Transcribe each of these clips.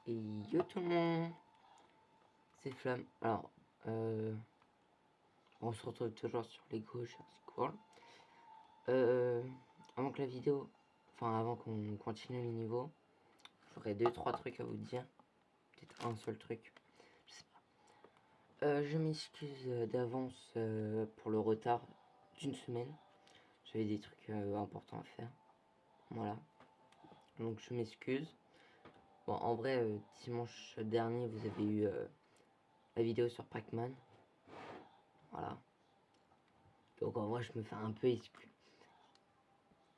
Et yo tout le monde, c'est Flamme. Alors, on se retrouve toujours sur Lego Jurassic World. Avant que la vidéo, enfin avant qu'on continue les niveaux, j'aurais 2-3 trucs à vous dire. Peut-être un seul truc, je sais pas. Je m'excuse d'avance pour le retard d'une semaine. J'avais des trucs importants à faire. Voilà. Donc je m'excuse. Bon, en vrai, dimanche dernier, vous avez eu la vidéo sur Pac-Man. Voilà. Donc en vrai, je me fais un peu excuse.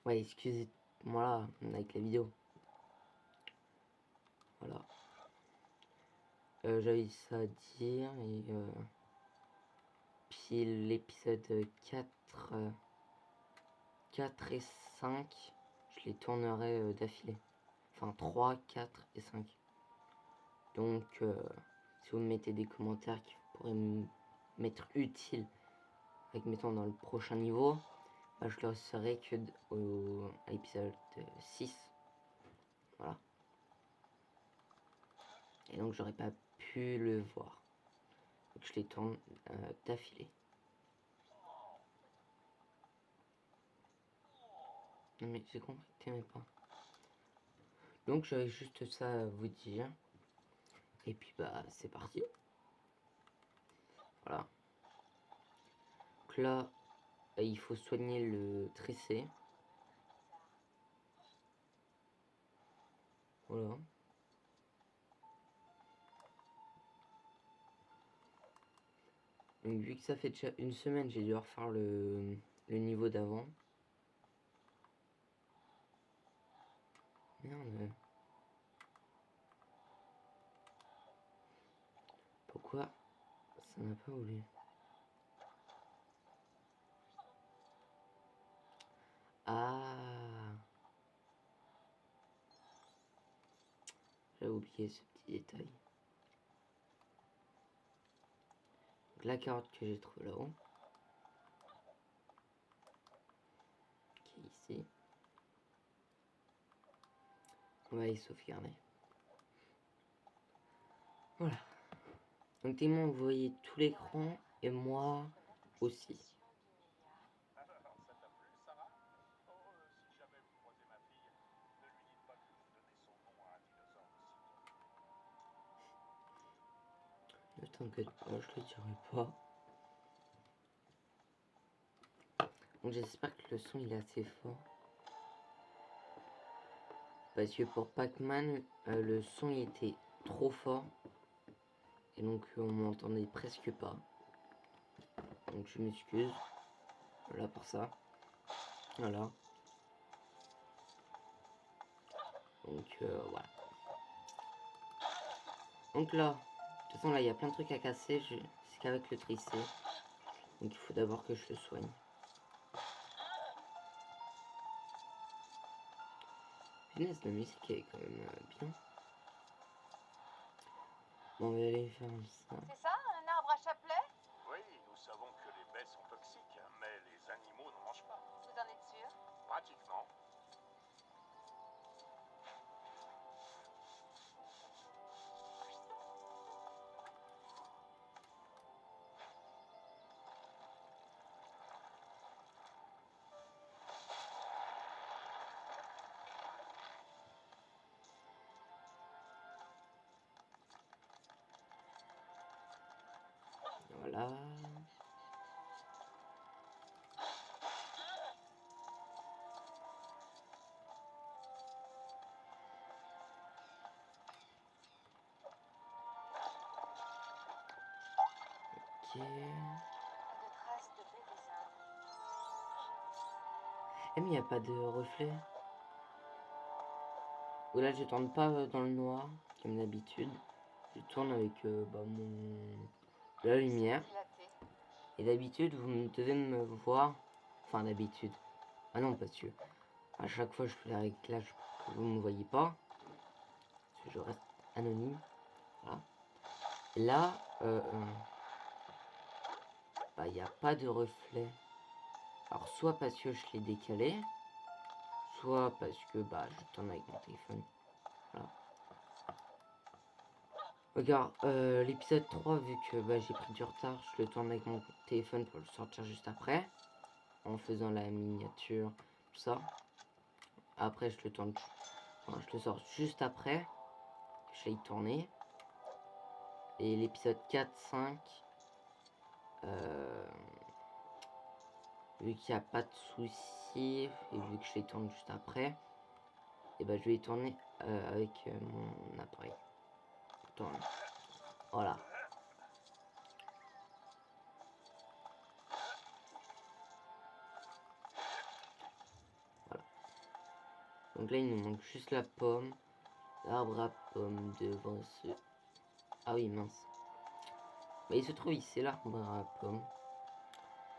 Ouais, excusez-moi avec la vidéo. Voilà. J'avais ça à dire. Et puis l'épisode 4 et 5, je les tournerai d'affilée. Enfin 3, 4 et 5. Donc si vous me mettez des commentaires qui pourraient m'être utiles avec mettons dans le prochain niveau, bah, je le serai que à l'épisode 6. Voilà. Et donc j'aurais pas pu le voir. Donc je les tourne d'affilée. Non mais j'ai compris que t'aimais pas. Donc j'avais juste ça à vous dire. Et puis bah c'est parti. Voilà. Donc là, il faut soigner le tressé. Voilà. Donc vu que ça fait déjà une semaine, j'ai dû refaire le niveau d'avant. Merde. Pourquoi ça n'a pas voulu? Ah, j'ai oublié ce petit détail. Donc la carotte que j'ai trouvée là-haut. Qui est ici. On va y sauvegarder. Voilà. Donc Témoin, vous voyez tout l'écran et moi aussi. Ne t'inquiète pas, je le dirai pas. Donc j'espère que le son il est assez fort. Parce que pour Pac-Man, le son il était trop fort. Et donc on m'entendait presque pas. Donc je m'excuse. Voilà pour ça. Voilà. Donc voilà. Donc là, de toute façon là il y a plein de trucs à casser. C'est qu'avec le tricé. Donc il faut d'abord que je le soigne. Punaise, la musique est quand même bien. Bon, on va aller faire ça. C'est ça, un arbre à chapelet? Oui, nous savons que les baies sont toxiques, mais les animaux n'en mangent pas. Vous en êtes sûr? Pratiquement. Voilà. Ok. De traces de bébé singe. Eh mais il n'y a pas de reflet. Ou là je tourne pas dans le noir, comme d'habitude. Je tourne avec la lumière. Dilaté. Et d'habitude vous devez me voir. Enfin d'habitude. Ah non parce que à chaque fois je fais les réglages pour que vous ne me voyez pas. Parce que je reste anonyme. Voilà. Et là, bah il n'y a pas de reflet. Alors soit parce que je l'ai décalé, soit parce que bah je tourne avec mon téléphone. Voilà. Regarde, l'épisode 3, vu que bah, j'ai pris du retard, je le tourne avec mon téléphone pour le sortir juste après. En faisant la miniature, tout ça. Après, je le tourne. Enfin, je le sors juste après. Je l'ai tourné. Et l'épisode 4, 5. Vu qu'il n'y a pas de soucis, et vu que je les tourne juste après, et ben je vais les tourner avec mon appareil. Tourne. Voilà. Voilà. Donc là, il nous manque juste la pomme. L'arbre à pomme devant ce... Ah oui, mince. Mais il se trouve ici, l'arbre à pomme.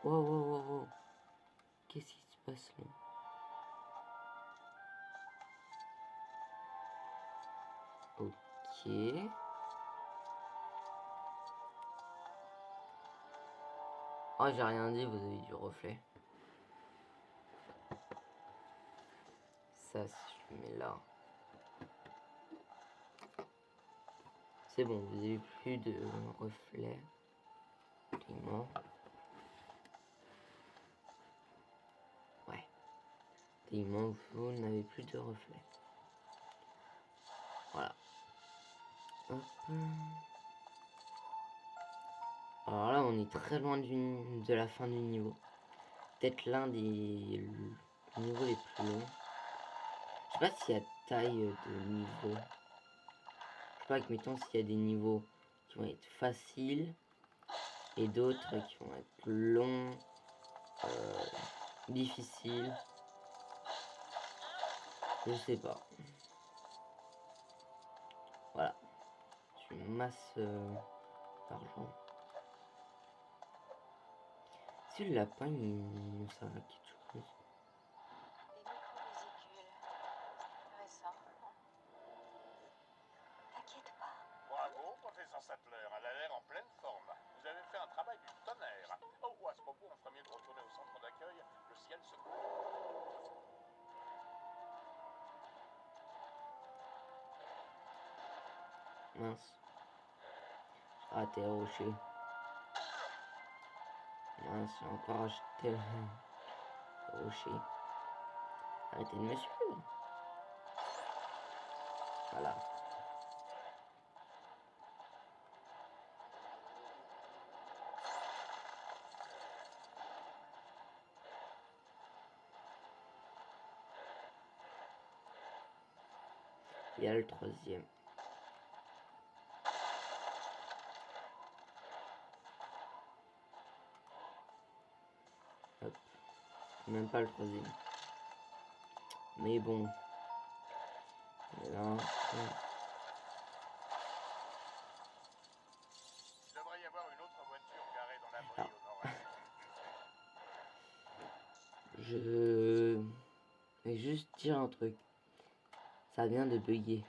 Wow, wow, wow, wow. Qu'est-ce qui se passe là? Ok. Oh, j'ai rien dit, vous avez du reflet. Ça, si je le mets là. C'est bon, vous avez plus de reflet. Effectivement. Ouais. Effectivement, vous n'avez plus de reflet. Voilà. Hop. Alors là, on est très loin de la fin du niveau. Peut-être l'un des niveaux les plus longs. Je sais pas s'il y a taille de niveau. Je sais pas, admettons s'il y a des niveaux qui vont être faciles et d'autres qui vont être longs, difficiles. Je sais pas. Voilà. Je masse d'argent. Si le lapin il nous sert à quelque chose. Des microvésicules. Intéressant. T'inquiète pas. Bravo, professeur Sattler, elle a l'air en pleine forme. Vous avez fait un travail du tonnerre. Oh, à ce propos, on ferait mieux de retourner au centre d'accueil. Le ciel se couvre. Mince. Ah, t'es rocher. Mince, j'ai encore acheté le rocher. Arrêtez de me suivre. Voilà. Il y a le troisième. Hop. Même pas le troisième. Mais bon. Là. Il devrait y avoir une autre voiture garée dans l'abri Ah. au nord-est. Je vais juste dire un truc. Ça vient de bugger.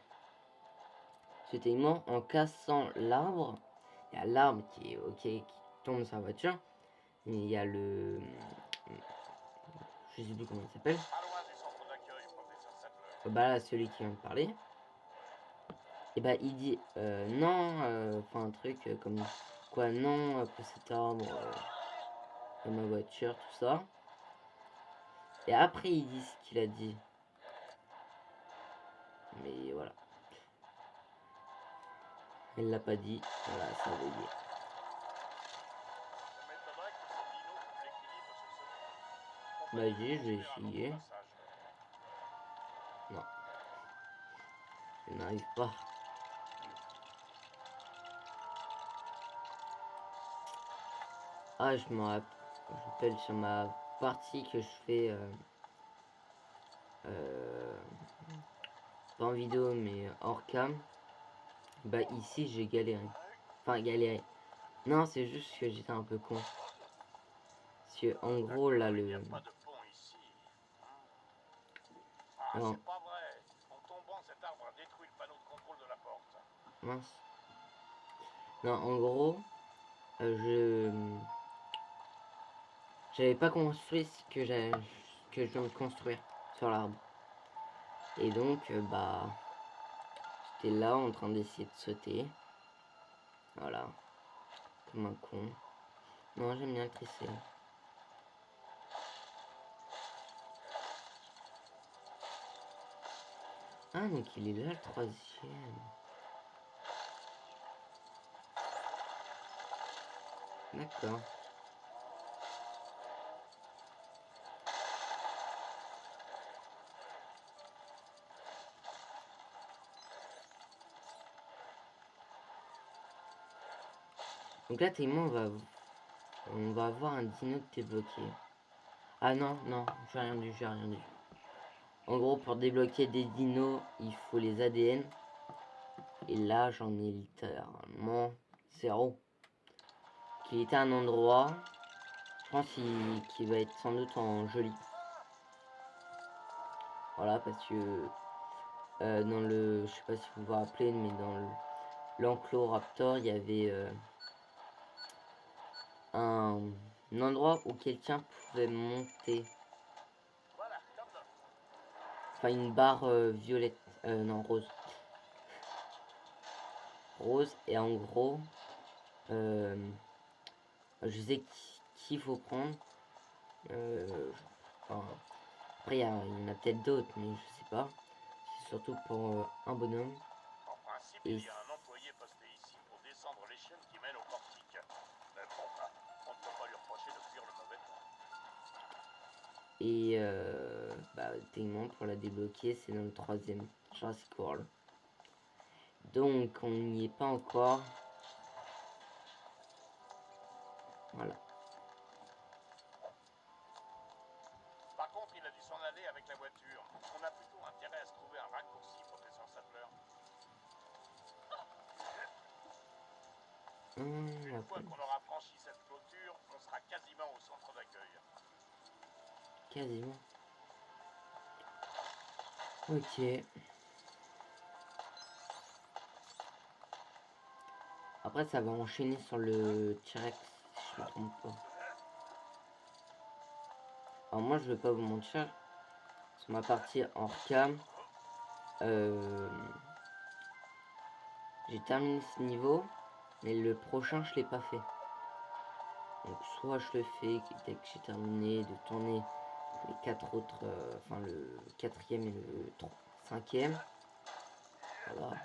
C'était moi en cassant l'arbre. Il y a l'arbre qui est ok, qui tombe sur la voiture. Mais il y a le... Je sais plus comment il s'appelle. Pas loin du centre d'accueil, professeur Sattler. Bah là, celui qui vient de parler. Et bah il dit non, enfin un truc comme quoi non, après cet arbre, dans ma voiture, tout ça. Et après il dit ce qu'il a dit. Mais voilà. Elle l'a pas dit, voilà, ça a bugué. Ça m'étonnerait que ces dinos trouvent l'équilibre sur ce monde. On Bah peut dis, je vais construire un autre essayer. passage. Non. Je n'arrive pas. Ah, je me rappelle sur ma partie que je fais pas en vidéo mais hors cam. Bah ici j'ai galéré. Enfin galéré. Non, c'est juste que j'étais un peu con. Parce que en gros là Il n'y a le... pas de pont ici. Ah, Non, c'est pas vrai. En tombant, cet arbre a détruit le panneau de contrôle de la porte. mince. Non, en gros, j'avais pas construit ce que je viens de construire sur l'arbre. Et donc, bah, j'étais là en train d'essayer de sauter. Voilà. Comme un con. Non, j'aime bien trisser. Ah, donc il est là le troisième. D'accord. Donc là, techniquement, on va avoir un dino débloqué. Ah non, non, j'ai rien dit, j'ai rien dit. En gros, pour débloquer des dinos, il faut les ADN. Et là, j'en ai littéralement 0. Qu'il était à un endroit, je pense qu'il va être sans doute en joli. Voilà, parce que dans le, je sais pas si vous vous rappelez, mais dans l'enclos Raptor, il y avait un endroit où quelqu'un pouvait monter. Voilà, comme neuf. Enfin, une barre violette, non, rose. Rose, et en gros, je sais qui faut prendre. Enfin, après, il y en a peut-être d'autres, mais je sais pas. C'est surtout pour un bonhomme. En principe, Et, il y a un employé posté ici pour descendre l'échelle qui mène au portique. Mais bon, bah, on ne peut pas lui reprocher de fuir le mauvais temps. et bah, techniquement, pour la débloquer, c'est dans le troisième Jurassic World. Donc, on n'y est pas encore. Voilà. Par contre, il a dû s'en aller avec la voiture. On a plutôt intérêt à se trouver un raccourci, professeur Sattler. Une fois qu'on aura franchi cette clôture, on sera quasiment au centre d'accueil. Quasiment. Ok. Après, ça va enchaîner sur le T-Rex, si je me trompe pas. Alors moi, je vais pas vous mentir. Sur ma partie hors cam, j'ai terminé ce niveau, mais le prochain, je l'ai pas fait. Donc soit je le fais dès que j'ai terminé de tourner les 4 autres, enfin le quatrième et le cinquième. Voilà.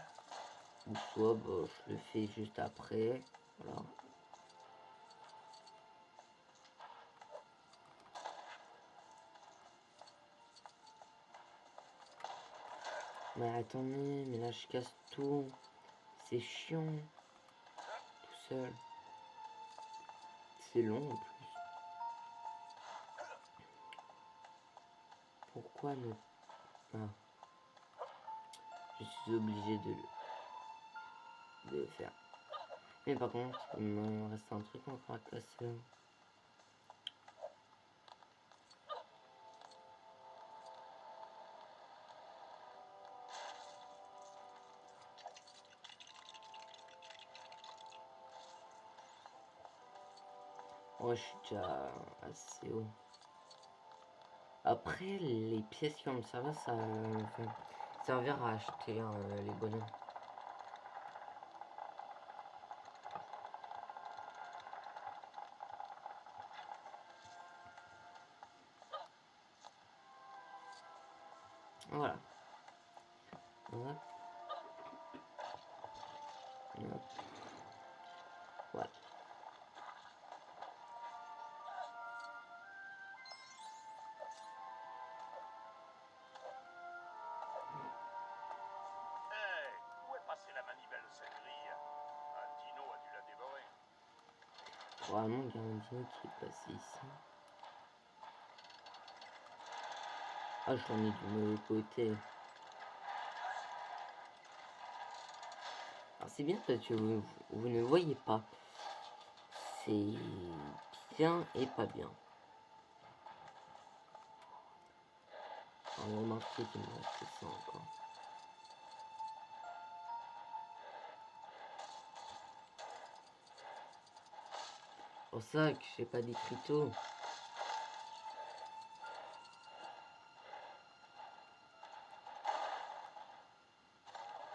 Ou soit bah, je le fais juste après. Voilà. Mais attendez, mais là je casse tout. C'est chiant. Tout seul. C'est long en plus. Pourquoi ne pas? Je suis obligé de le faire. Mais par contre, il me reste un truc encore à casser. Ouais, je suis déjà assez haut. Après, les pièces comme ça va, ça va servir à acheter les bonhommes. Voilà. Hop. Hop. Voilà. Hey, où est passée la manivelle de cette grille? Un dino a dû la dévorer. Probablement qu'il y a un dino qui est passé ici. Ah, j'en ai du mauvais côté. Alors c'est bien parce que vous ne voyez pas. C'est bien et pas bien. Alors, remarquez qu'il me reste ça encore. C'est pour ça que j'ai pas d'écriteau.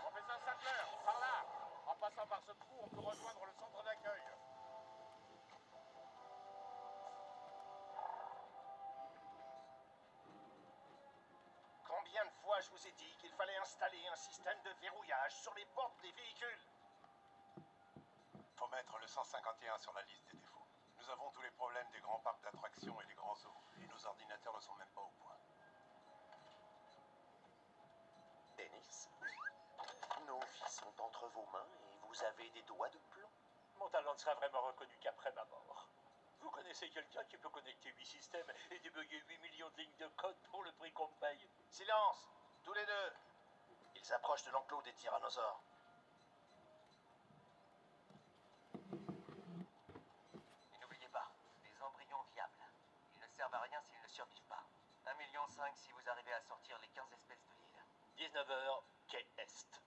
Professeur Sattler, par là. En passant par ce trou, on peut rejoindre le de fois je vous ai dit qu'il fallait installer un système de verrouillage sur les portes des véhicules? Faut mettre le 151 sur la liste des défauts. Nous avons tous les problèmes des grands parcs d'attractions et des grands zoos, et nos ordinateurs ne sont même pas au point. Dennis, nos vies sont entre vos mains et vous avez des doigts de plomb. Mon talent ne sera vraiment reconnu qu'après ma mort. Vous connaissez quelqu'un qui peut connecter 8 systèmes et débugger 8 millions de lignes de code pour le prix qu'on me paye? Silence, tous les deux. Ils s'approchent de l'enclos des tyrannosaures. Et n'oubliez pas, des embryons viables. Ils ne servent à rien s'ils ne survivent pas. 1,5 million si vous arrivez à sortir les 15 espèces de l'île. 19h, quai Est.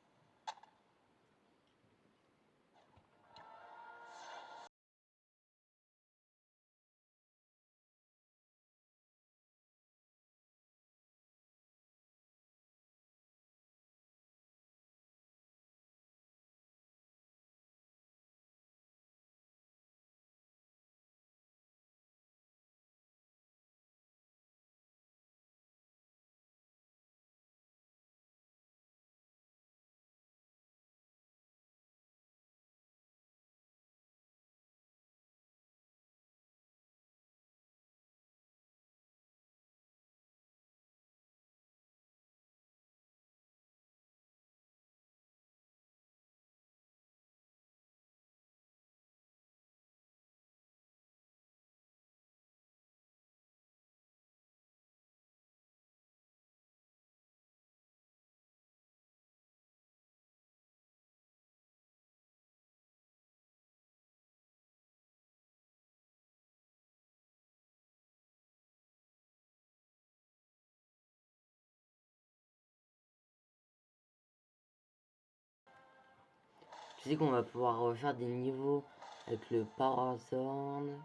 Tu sais qu'on va pouvoir refaire des niveaux avec le Parasaurn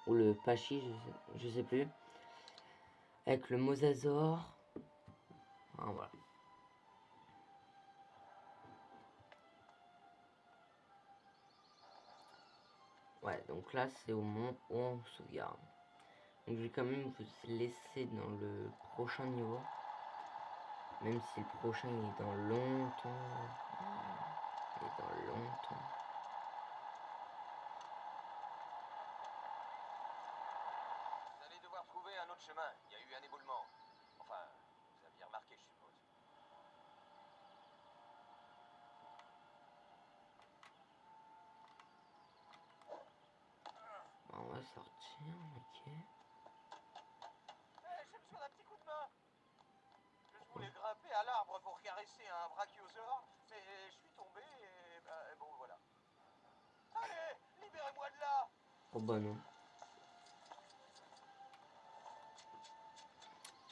ou le Pachi, je sais plus. Avec le Mosasaur. Ah, voilà. Ouais, donc là c'est au moment où on sauvegarde. Donc je vais quand même vous laisser dans le prochain niveau. Même si le prochain il est dans longtemps. Il est dans longtemps. Vous allez devoir trouver un autre chemin. Il y a eu un éboulement. Enfin, vous aviez remarqué, je suppose. On va sortir, ok. J'ai besoin d'un petit coup de main. Je voulais grimper à l'arbre pour caresser un brachiosaure, mais je suis tombé et bon voilà. Allez, libérez-moi de là. Oh bah non.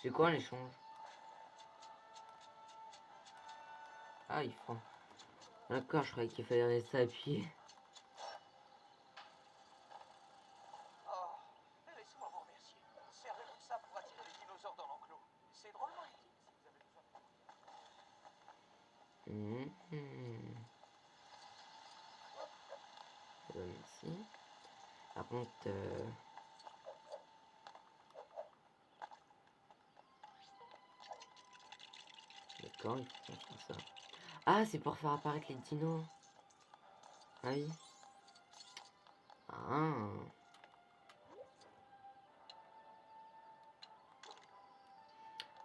C'est quoi l'échange? Ah, il faut. D'accord, je croyais qu'il fallait rester appuyé. Oh, laissez-moi vous remercier. Servez-vous de ça pour attirer les dinosaures dans l'enclos. C'est drôlement utile si vous avez besoin de... Merci. Par contre, d'accord, il faut qu'on fasse ça. Ah, c'est pour faire apparaître les dinos. Ah oui. Ah.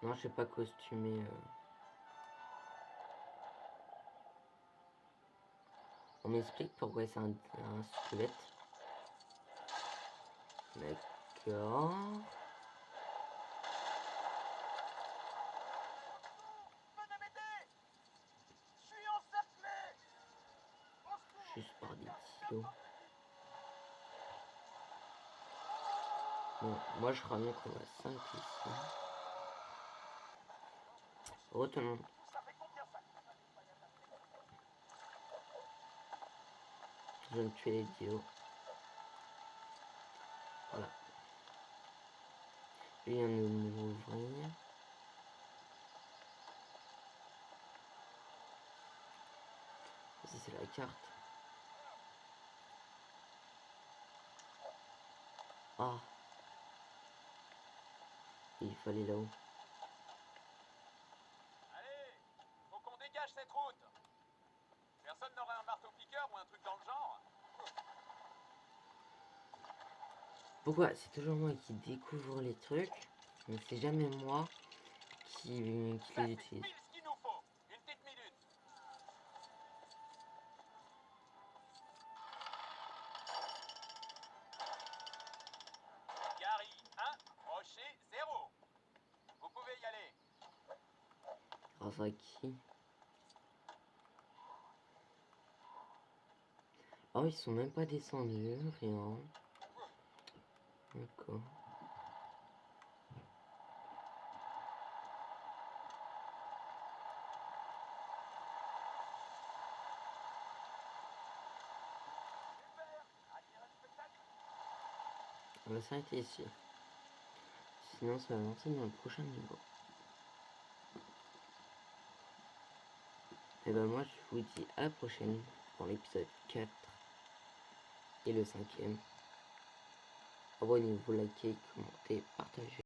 Non, je sais pas costumer. On m'explique pourquoi c'est un squelette. D'accord. Venez m'aider. Je suis encerclé. Au secours. Juste par des kilos. Bon, moi je crois bien qu'on va 5 ici. Oh tout le monde. Ça fait combien ça? Je vais me tuer les dios. Voilà. Lui vient de nous ouvrir. Ça c'est la carte. Ah. Il fallait là-haut. dégage cette route. Personne n'aurait un marteau-piqueur ou un truc dans le genre? Pourquoi c'est toujours moi qui découvre les trucs, mais c'est jamais moi qui les Ça, c'est utilise. pile ce qu'il nous faut. Une petite minute. Gary 1, Rocher 0. Vous pouvez y aller. Grâce à qui? Oh, ils sont même pas descendus, rien. D'accord. On va s'arrêter ici. Sinon, ça va lancer dans le prochain niveau. Et ben moi, je vous dis à la prochaine pour l'épisode 4 et le 5e. Abonnez-vous, likez, commentez, partagez.